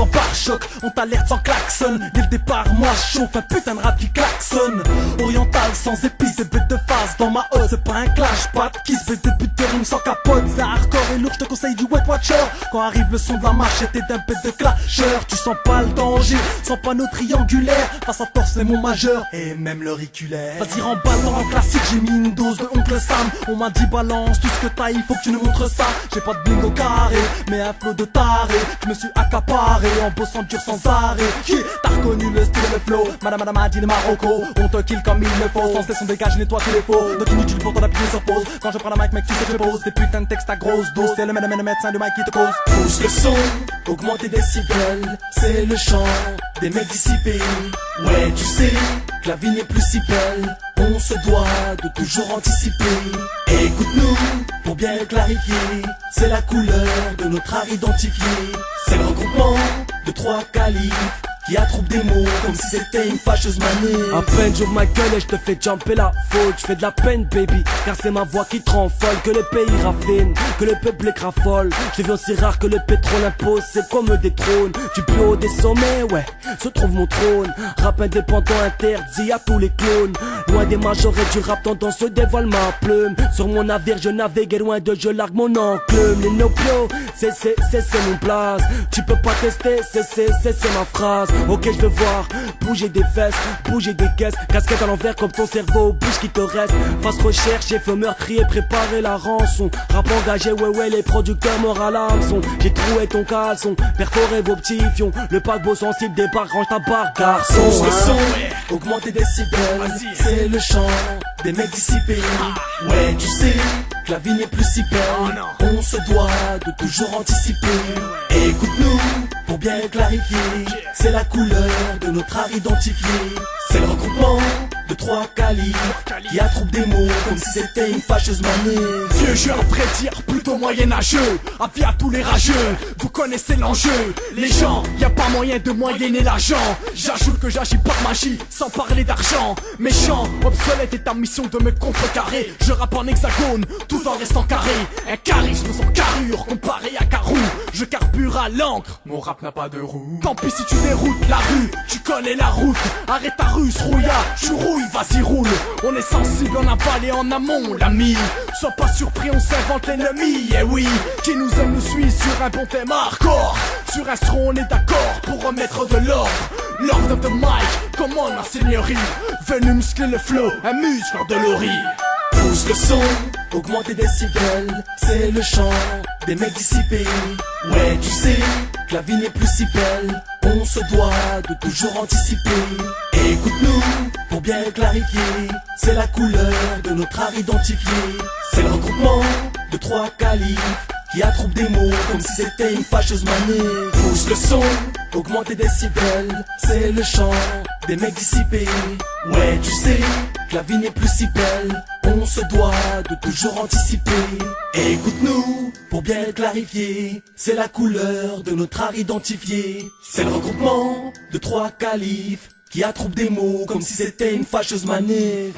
sans pare-choc, on t'alerte sans klaxon. Dès le départ, moi je chauffe un putain de rap qui klaxonne. Oriental sans épices et bête de face dans ma haute. C'est pas un clash, pas de kiss, bête de pute de rime sans capote. C'est hardcore et lourd, je te conseille du Wet Watcher. Quand arrive le son de la machette et d'un bête de clasher, tu sens pas le danger, sans panneau triangulaire. Face à torse c'est mon majeur et même l'auriculaire. Vas-y remballe dans un classique, j'ai mis une dose de Oncle Sam. On m'a dit balance tout ce que t'as, il faut que tu nous montres ça. J'ai pas de bling au carré, mais un flot de taré. Je me suis accaparé en bossant dur sans arrêt. T'as reconnu le style et le flow, madame a dit le Marocco. On te kill comme il le faut, sans cesse on dégage, nettoie tous les faux. Donc inutile pour ton appuyer sur pause. Quand je prends la mic mec tu sais que je pose des putains de textes à grosse dose. C'est le médecin du mic qui te cause. Pousse le son, augmente tes décibels. C'est le chant des mecs dissipés. Ouais tu sais que la vie n'est plus si belle. On se doit de toujours anticiper. Écoute-nous pour bien clarifier. C'est la couleur de notre art identifié. C'est le regroupement de trois califs qui attroupent des mots comme si c'était une fâcheuse manie. À peine j'ouvre ma gueule et je te fais jumper la faute. Je fais de la peine baby, car c'est ma voix qui te rend folle. Que le pays raffine, que le public raffole. Je deviens aussi rare que le pétrole impose. C'est comme des trônes, du plus haut des sommets, ouais, se trouve mon trône. Rap indépendant interdit à tous les clones. Loin des majorés du rap, tendance se dévoile ma plume. Sur mon navire je navigue et loin de je largue mon enclume. Les nopios, c'est mon place. Tu peux pas tester, c'est ma phrase. Ok je veux voir bouger des fesses, bouger des caisses. Casquette à l'envers comme ton cerveau, bouge qui te reste. Face recherche, feu meurtrier, préparer la rançon. Rap engagé, ouais les producteurs morts à l'hameçon. J'ai troué ton caleçon, perforé vos petits fions. Le paquebot sensible débarque, range ta barre garçon. Pousse le son, augmente tes décibels. C'est le chant des mecs dissipés. Ouais tu sais que la vie n'est plus si belle. On se doit de toujours anticiper. Écoute-nous pour bien clarifier. C'est la couleur de notre art identifié. C'est le regroupement de trois calibres qui attroupent des mots comme si c'était une fâcheuse manée. Vieux jeu à vrai dire plutôt moyenâgeux. Avis à tous les rageux, vous connaissez l'enjeu. Les gens, y a pas moyen de moyenner l'argent. J'ajoute que j'agis par magie, sans parler d'argent. Méchant, obsolète est ta mission de me contrecarrer. Je rappe en hexagone, tout en restant carré. Un charisme sans carrure, comparé à Carou. Je carbure à l'encre, mon rap n'a pas de roue. Tant pis si tu déroutes la rue, tu connais la route. Arrête ta ruse, rouilla, tu rouilles, vas-y roule. On est sensible en aval et en amont, l'ami. Sois pas surpris, on s'invente l'ennemi, eh oui. Qui nous aime nous suit sur un bon thème hardcore. Sur un stro on est d'accord pour remettre de l'ordre. Lord of the mic, commande ma seigneurie. Venu muscler le flow, un muscle de l'ori. Pousse le son, augmente tes décibels. C'est le chant des mecs dissipés. Ouais tu sais que la vie n'est plus si belle. On se doit de toujours anticiper. Écoute-nous pour bien clarifier. C'est la couleur de notre art identifié. C'est le regroupement de trois califs qui attroupent des mots comme si c'était une fâcheuse manée. Pousse le son, augmente tes décibels. C'est le chant des mecs dissipés. Ouais tu sais que la vie n'est plus si belle. On se doit de toujours anticiper. Écoute-nous pour bien clarifier. C'est la couleur de notre art identifié. C'est le regroupement de trois califs qui attroupent des mots comme si c'était une fâcheuse manée.